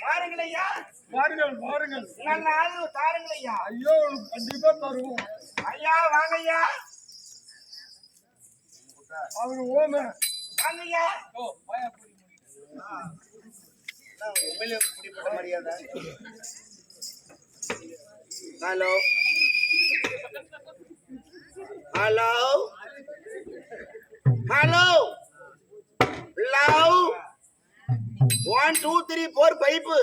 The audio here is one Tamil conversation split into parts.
பாருங்கள் ஐயா, பாருங்கள் பாருங்கள், நல்ல ஆதரவு தாருங்கள் ஐயா. ஐயோ கண்டிப்பா தருவோம் ஐயா. வாங்க ஐயா, அவரு ஓம வாங்க ஐயா. மரியாதை. Hello hello hello love 1 2 3 4 pipe.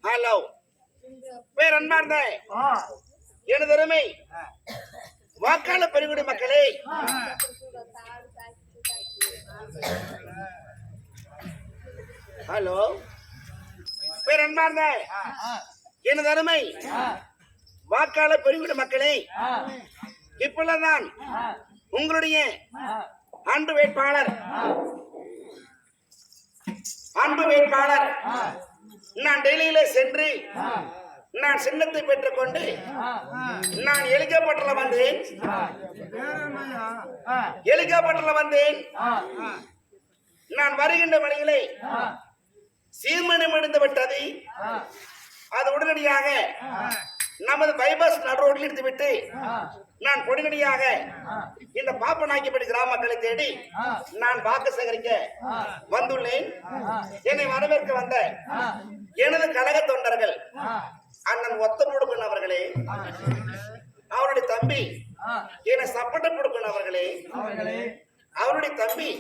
Hello பேர் அன்பார்ந்த எனது அருமை வாக்காள பெருங்குடி மக்களே, ஹலோ பேர் அன்பார்ந்த எனது அருமை வாக்காள பெருங்குடி மக்களே, இப்பொழுதுதான் உங்களுடைய அன்பு வேட்பாளர் நான் டெல்லியில சென்று நான் சின்னத்தை பெற்றுக்கொண்டு நான் ஹெலிகாப்டர்ல வந்தேன். நான் வருகின்ற வழியிலே சீர்மனம் எடுத்து விட்டது. அது உடனடியாக நமது பைபாஸ் நடு ரோட்டில் எடுத்துவிட்டு நான் உடனடியாக இந்த பாப்பநாயக்கப்பட்டி கிராம மக்களை தேடி நான் வாக்கு சேகரிக்க வந்துள்ளேன். என்னை வரவேற்க வந்த எனது கழக தொண்டர்கள் அண்ணன் ஒத்த முடுக்கன் அவர்களே, அவருடைய தம்பி என்னை சப்பட்ட முடுக்கன் அவர்களே, அவருடைய தம்பி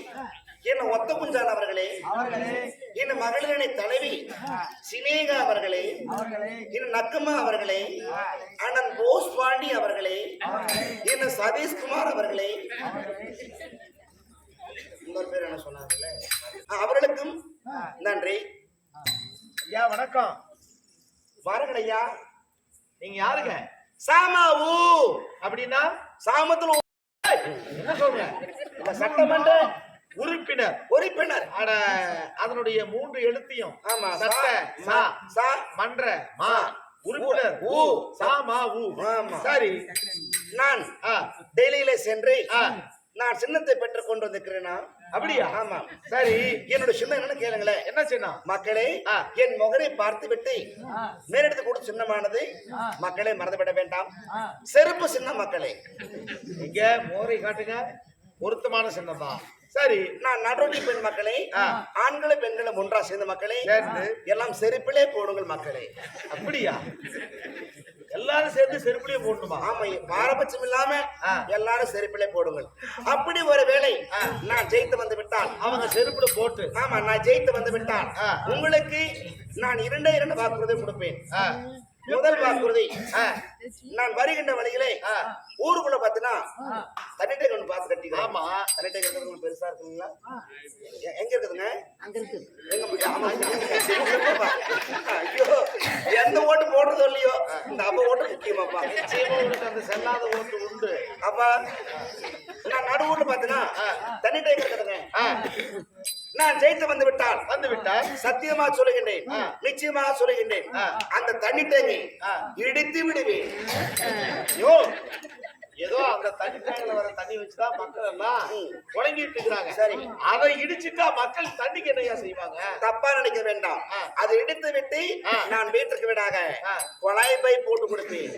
என்ன ஒத்த குஞ்சான் அவர்களே, என் மகளிரணி தலைவி சினேகா அவர்களே, என் நக்கம்மா அவர்களே, அண்ணன் போஸ் பாண்டி அவர்களே, என்ன சதீஷ்குமார் அவர்களே, இன்னொரு பேர் என்ன சொன்னாங்களே, அவர்களுக்கும் நன்றி. ஐயா வணக்கம். வாருங்கள் ஐயா. நீங்க யாருங்க? சாமாவு அப்படின்னா சாமத்துல என்ன சொல்ற? சட்டமன்ற உறுப்பினர். அட அதனுடைய 3 எழுத்தையும் ஆமா, சட்ட சா சா மன்ற மா உறுப்பினர் ஊ சா மா ஊ. சரி, நான் டெல்லியில சென்று நான் சின்னத்தை பெற்றுக் கொண்டு வந்திருக்கிறேனா? அப்படியா? ஆமா. சரி, என்னோட சின்னம் என்னன்னு கேளுங்களேன். என்ன சின்னம்? மக்களே, என் முகரை பார்த்து விட்டு மேலெடுத்து கொடுத்த சின்னமானது மக்களே மறந்துவிட வேண்டாம். செருப்பு சின்னம் மக்களே. இங்க மோரை காட்டுங்க, பொருத்தமான சின்னம் தான். சரி, நான் நடுரோட்டி பெண் மக்களே, ஆண்களும் பெண்களும் ஒன்றா சேர்ந்த மக்களே, எல்லாம் செருப்பிலே போடுங்கள் மக்களே. அப்படியா? எல்லாரும் சேர்ந்து செருப்பிலே போடணுமா? ஆமா, பாரபட்சம் இல்லாம எல்லாரும் செருப்பிலே போடுங்கள். அப்படி ஒரு வேளை நான் ஜெயித்து வந்து விட்டால் அவங்க செருப்புல போட்டு, ஆமா நான் ஜெயித்து வந்து விட்டால் உங்களுக்கு நான் 2 வாக்குறுதி கொடுப்பேன். முதல் வாக்குறுதி, நான் வருகின்ற வழியிலே ஊருக்குள்ள பாத்தீங்கன்னா தண்ணி டேங்க் ஒன்று பார்த்து கட்டிக்கலாம். ஆமா, தண்ணி டேங்க் இருக்கிறது பெருசா இருக்குங்களா? எங்க இருக்குதுங்க? ஐயோ, எந்த ஓட்டு போடுறதோ இல்லையோ இந்த அப்ப ஓட்டு முக்கியமாப்பா. அந்த செல்லாத ஓட்டு உண்டு. அப்பா நான் நடுவூர்ல பாத்தீங்கன்னா தண்ணி டேங்க் இருக்குதுங்க. நான் ஜெயித்து வந்து விட்டால் சத்தியமா சொல்லுகின்றேன், நிச்சயமாக சொல்லுகின்றேன், அந்த தண்ணி டேங்கை இடித்து விடுவேன். ஏதோ அந்த தண்ணி டேங்க்ல வர தண்ணி வச்சுதான் மக்கள் எல்லாம் புழங்கிட்டு இருக்கிறாங்க. சரி, அதை இடிச்சுட்டா மக்கள் தண்ணிக்கு என்னையா செய்வாங்க? தப்பா நினைக்க வேண்டாம். அதை இடித்து விட்டு நான் வீட்டுக்கு விடாக குழாய் பைப் போட்டு கொடுப்பேன்.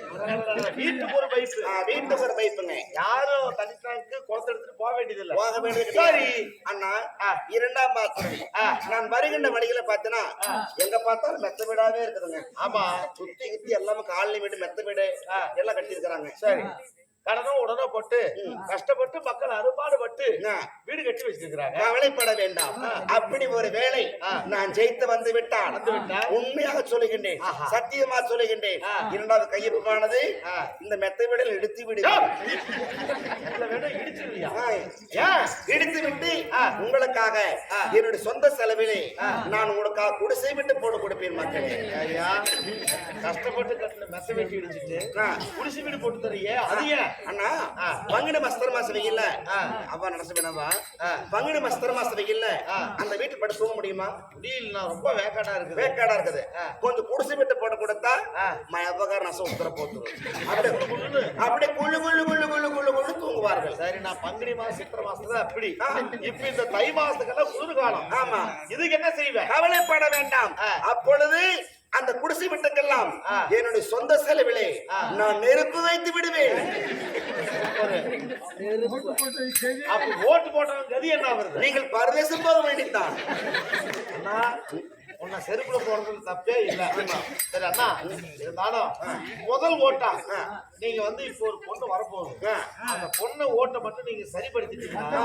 வீட்டுக்கு ஒரு பைப்பு. வீட்டுக்கு ஒரு பைப்புங்க. யாரும் தண்ணி டேங்க்கு குளத்தை எடுத்துட்டு போக வேண்டியதில்லை. போக வேண்டியது. சரி அண்ணா, 2ஆம் வாக்குறுதி, நான் வருகின்ற வழியில பாத்தீங்கன்னா எங்க பார்த்தாலும் மெத்த வீடாவே இருக்குதுங்க. ஆமா, சுத்தி கித்தி எல்லாமே காலனி வீடு மெத்த வீடு எல்லாம் கட்டி இருக்கிறாங்க. சரி, கடனும் உடனே போட்டு கஷ்டப்பட்டு மக்கள் அறுபாடுபட்டு வீடு கட்டி வச்சிருக்கிறாங்க. கவலைப்பட வேண்டாம். அப்படி ஒரு வேளை நான் ஜெயித்து வந்து விட்டால் உண்மையாக சொல்லுகின்றேன், சத்தியமா சொல்லுகின்றேன், 2வது கையொப்பமானது இந்த மெத்த வீடில் இடித்து விடு. இடித்து விட்டு உங்களுக்காக என்னுடைய சொந்த செலவிலே நான் உங்களுக்காக குடிசை விட்டு போட்டு கொடுப்பேன் மக்களே. கஷ்டப்பட்டு கட்டின மெத்த வீட்டு இடிச்சுட்டு குடிசை வீடு போட்டு தரீங்க. அது ஏன் அண்ணா? பங்குனி மஸ்தர மாசம் வெயில்ல அப்பா நடச வேணாவா? பங்குனி மஸ்தர மாசம் வெயில்ல அந்த வீட்டு படுத்து தூங்க முடியுமா? முடியல, ரொம்ப வேக்காடா இருக்குது. கொஞ்சம் குடிசை விட்டு போட்டு கொடுத்தா மயப்பகார நசம் உத்தர போத்துரும் அப்படியே குள்ளு குள்ளு குள்ளு குள்ளு குள்ளு குள்ளு தூங்குவார்கள். சரி, நான் பங்குனி மாசம் சித்திரை மாசத்துல அப்படி இப்ப இந்த தை மாசத்துக்கெல்லாம் குளிர்காலம். ஆமா, இதுக்கு என்ன செய்வேன்? கவலைப்பட வேண்டாம். அப்பொழுது அந்த குடிசை விட்டுக்கெல்லாம் என்னுடைய சொந்த செலவிலே நான் நெருப்பு வைத்து விடுவேன். அப்ப ஓட்டு போட்டவன் கதி என்ன வருது? நீங்கள் பரதேசம் போக வேண்டித்தான். அண்ணா, உன்னை செருப்புல போடுறது தப்பே இல்லை. சரி அண்ணா, இருந்தாலும் முதல் ஓட்டா நீங்க வந்து இப்போ ஒரு பொண்ணு வரப்போகுது. அந்த பொண்ணை ஓட்டை மட்டும் நீங்க சரிப்படுத்திட்டீங்கன்னா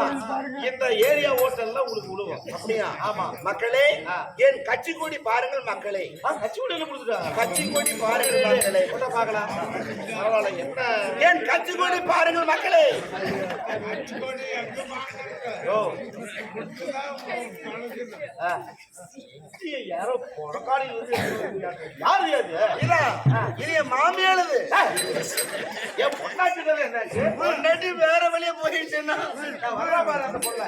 இந்த ஏரியா ஓட்டெல்லாம் உங்களுக்கு விழுவும். அப்படியா? ஆமா மக்களே, என் கட்சி கொடி பாருங்கள் மக்களே. கட்சி கொடியில கொடுத்துட்டாங்க. கட்சி கொடி பாருங்கள் மக்களே. ஓட்ட பார்க்கலாம். பரவாயில்ல. என்ன என் கட்சி கொடி பாருங்கள் மக்களே. யாரோ பொறக்காடி யாரு இது என் மாமியானது. என் பொண்டாட்டி என்னாச்சு? பொண்டாட்டி வேற வழியா போயிடுச்சுன்னா வர்றா பாரு அந்த பொண்ணு.